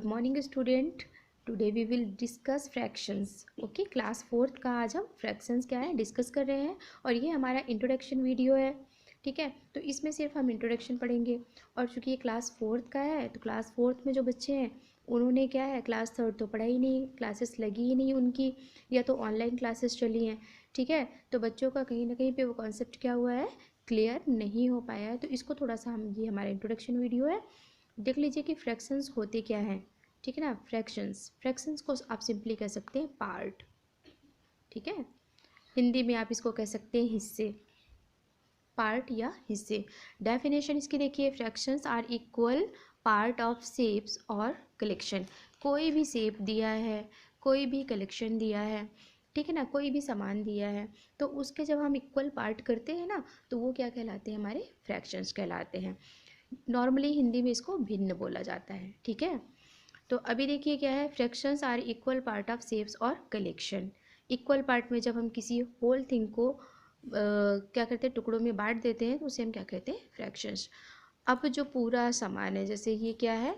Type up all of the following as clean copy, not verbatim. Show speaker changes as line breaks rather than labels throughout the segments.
Good morning student. Today we will discuss fractions. Okay, class 4th का आज हम fractions क्या है डिस्कस कर रहे हैं और ये हमारा इंट्रोडक्शन वीडियो है। ठीक है, तो इसमें सिर्फ हम इंट्रोडक्शन पढ़ेंगे और चूंकि ये क्लास 4th का है तो क्लास 4th में जो बच्चे हैं उन्होंने क्या है क्लास 3rd तो पढ़ा ही नहीं, क्लासेस लगी ही नहीं उनकी, या तो ऑनलाइन क्लासेस चली हैं। ठीक है, तो बच्चों का कहीं ना कहीं पे वो कॉन्सेप्ट क्या हुआ है, क्लियर नहीं हो पाया है। तो इसको थोड़ा सा हम, ये हमारा इंट्रोडक्शन वीडियो है, देख लीजिए कि फ्रैक्शंस होते क्या हैं। ठीक है ना, फ्रैक्शंस को आप सिंपली कह सकते हैं पार्ट। ठीक है, हिंदी में आप इसको कह सकते हैं हिस्से, पार्ट या हिस्से। डेफिनेशन इसकी देखिए, fractions are equal part of shapes और कलेक्शन। कोई भी शेप दिया है, कोई भी कलेक्शन दिया है, ठीक है ना, कोई भी सामान दिया है तो उसके जब हम इक्वल पार्ट करते हैं ना तो वो क्या कहलाते हैं, हमारे फ्रैक्शंस कहलाते हैं। नॉर्मली हिंदी में इसको भिन्न बोला जाता है। ठीक है, तो अभी देखिए क्या है, fractions are equal part of shapes और कलेक्शन। इक्वल पार्ट में जब हम किसी होल थिंग को क्या करते हैं, टुकड़ों में बांट देते हैं तो उसे हम क्या कहते हैं, फ्रैक्शंस। अब जो पूरा सामान है, जैसे ये क्या है,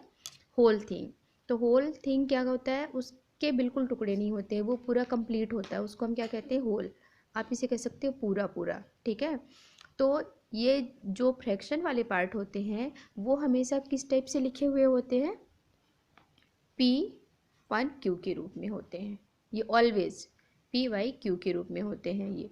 होल थिंग, तो होल थिंग क्या होता है, उसके बिल्कुल टुकड़े नहीं होते, वो पूरा कंप्लीट होता है, उसको हम क्या कहते हैं, होल। आप इसे कह सकते हो पूरा पूरा। ठीक है, तो ये जो फ्रैक्शन वाले पार्ट होते हैं वो हमेशा किस टाइप से लिखे हुए होते हैं, P1Q के रूप में होते हैं। ये ऑलवेज PYQ के रूप में होते हैं। ये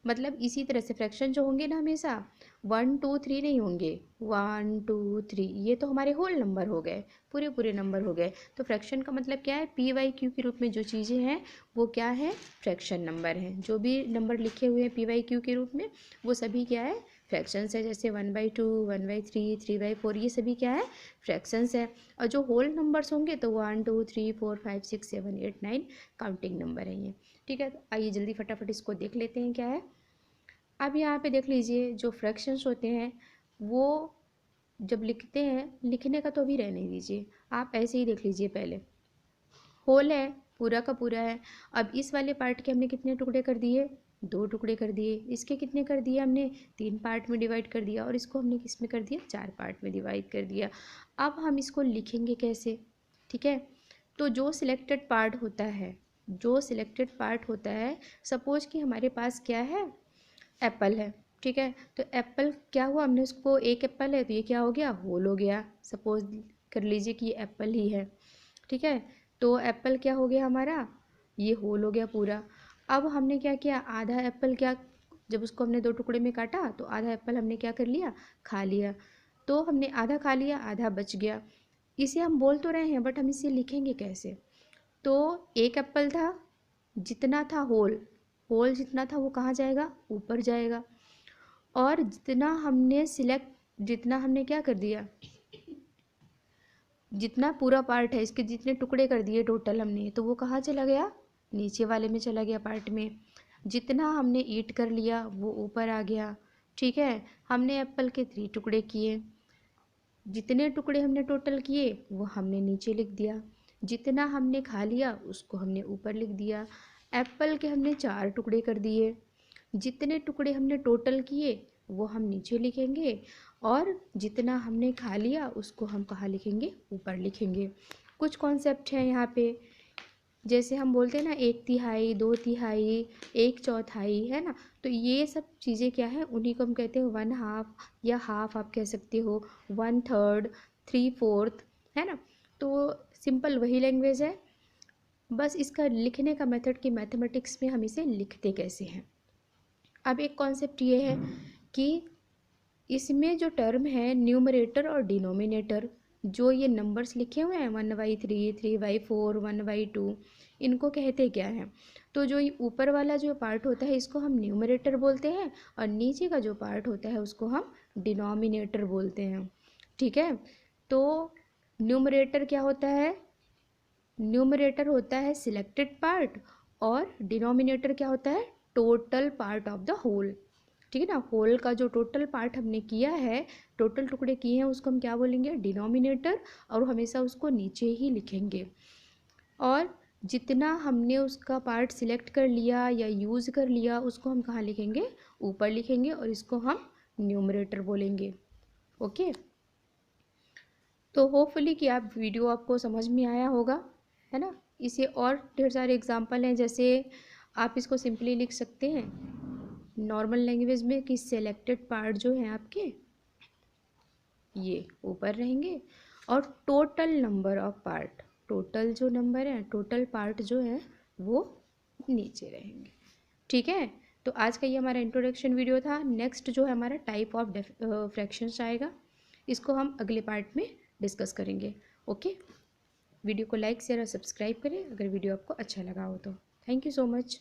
मतलब इसी तरह से फ्रैक्शन जो होंगे ना, हमेशा 1 2 3 नहीं होंगे, 1 2 3, ये तो हमारे होल नंबर हो गए, पूरे पूरे नंबर हो गए। तो फ्रैक्शन का मतलब क्या है, PYQ के रूप में जो चीज़ें हैं वो क्या है, फ्रैक्शन नंबर हैं। जो भी नंबर लिखे हुए हैं PYQ के रूप में वो सभी क्या है, फ्रैक्शंस है। जैसे 1/2, 1/3, 3/4, ये सभी क्या है, फ्रैक्शंस है। और जो होल नंबर्स होंगे तो 1 2 3 4 5 6 7 8 9 काउंटिंग नंबर है ये। ठीक है, तो आइए जल्दी फटाफट इसको देख लेते हैं क्या है। अब यहाँ पे देख लीजिए, जो फ्रैक्शंस होते हैं वो जब लिखते हैं, लिखने का तो अभी रहने दीजिए, आप ऐसे ही देख लीजिए। पहले होल है, पूरा का पूरा है। अब इस वाले पार्ट के हमने कितने टुकड़े कर दिए, 2 टुकड़े कर दिए। इसके कितने कर दिए हमने, 3 पार्ट में डिवाइड कर दिया। और इसको हमने किस में कर दिया, 4 पार्ट में डिवाइड कर दिया। अब हम इसको लिखेंगे कैसे। ठीक है, तो जो सिलेक्टेड पार्ट होता है, जो सिलेक्टेड पार्ट होता है, सपोज कि हमारे पास क्या है, एप्पल है। ठीक है, तो एप्पल क्या हुआ, हमने उसको, एक एप्पल है तो ये क्या हो गया, होल हो गया। सपोज कर लीजिए कि ये एप्पल ही है। ठीक है, तो एप्पल क्या हो गया हमारा, ये होल हो गया पूरा। अब हमने क्या किया, आधा एप्पल क्या, जब उसको हमने 2 टुकड़े में काटा तो आधा एप्पल हमने क्या कर लिया, खा लिया। तो हमने आधा खा लिया, आधा बच गया। इसे हम बोल तो रहे हैं बट हम इसे लिखेंगे कैसे। तो एक एप्पल था, जितना था होल, होल जितना था वो कहाँ जाएगा, ऊपर जाएगा। और जितना हमने सिलेक्ट, जितना हमने क्या कर दिया, जितना पूरा पार्ट है इसके जितने टुकड़े कर दिए टोटल हमने, तो वो कहाँ चला गया, नीचे वाले में चला गया पार्ट में। जितना हमने ईट कर लिया वो ऊपर आ गया। ठीक है, हमने एप्पल के 3 टुकड़े किए, जितने टुकड़े हमने टोटल किए वो हमने नीचे लिख दिया। जितना हमने खा लिया उसको हमने ऊपर लिख दिया। एप्पल के हमने 4 टुकड़े कर दिए, जितने टुकड़े हमने टोटल किए वो हम नीचे लिखेंगे, और जितना हमने खा लिया उसको हम कहाँ लिखेंगे, ऊपर लिखेंगे। कुछ कॉन्सेप्ट है यहाँ पे, जैसे हम बोलते हैं ना 1/3, 2/3, 1/4, है ना, तो ये सब चीज़ें क्या है, उन्हीं को हम कहते हैं 1/2, या हाफ आप कह सकते हो, 1/3, 3/4, है ना। तो सिंपल वही लैंग्वेज है, बस इसका लिखने का मेथड कि मैथमेटिक्स में हम इसे लिखते कैसे हैं। अब एक कॉन्सेप्ट ये है कि इसमें जो टर्म है न्यूमरेटर और डिनोमिनेटर, जो ये नंबर्स लिखे हुए हैं 1/3, 3/4, 1/2, इनको कहते क्या हैं। तो जो ये ऊपर वाला जो पार्ट होता है इसको हम न्यूमरेटर बोलते हैं, और नीचे का जो पार्ट होता है उसको हम डिनोमिनेटर बोलते हैं। ठीक है, तो न्यूमरेटर क्या होता है, न्यूमरेटर होता है सिलेक्टेड पार्ट, और डिनोमिनेटर क्या होता है, total part of the whole. ठीक है ना, होल का जो टोटल पार्ट हमने किया है, टोटल टुकड़े किए हैं, उसको हम क्या बोलेंगे, डिनोमिनेटर, और हमेशा उसको नीचे ही लिखेंगे। और जितना हमने उसका पार्ट सिलेक्ट कर लिया या यूज़ कर लिया उसको हम कहाँ लिखेंगे, ऊपर लिखेंगे, और इसको हम न्यूमरेटर बोलेंगे। ओके, तो होपफुली कि आप वीडियो आपको समझ में आया होगा, है ना। इसे और ढेर सारे एग्जांपल हैं, जैसे आप इसको सिंपली लिख सकते हैं नॉर्मल लैंग्वेज में कि सेलेक्टेड पार्ट जो है आपके ये ऊपर रहेंगे और total number of part, total जो नंबर है, टोटल पार्ट जो है वो नीचे रहेंगे। ठीक है, तो आज का ये हमारा इंट्रोडक्शन वीडियो था। नेक्स्ट जो है हमारा टाइप ऑफ फ्रैक्शंस आएगा, इसको हम अगले पार्ट में डिस्कस करेंगे। ओके, वीडियो को लाइक शेयर और सब्सक्राइब करें अगर वीडियो आपको अच्छा लगा हो तो। Thank you so much.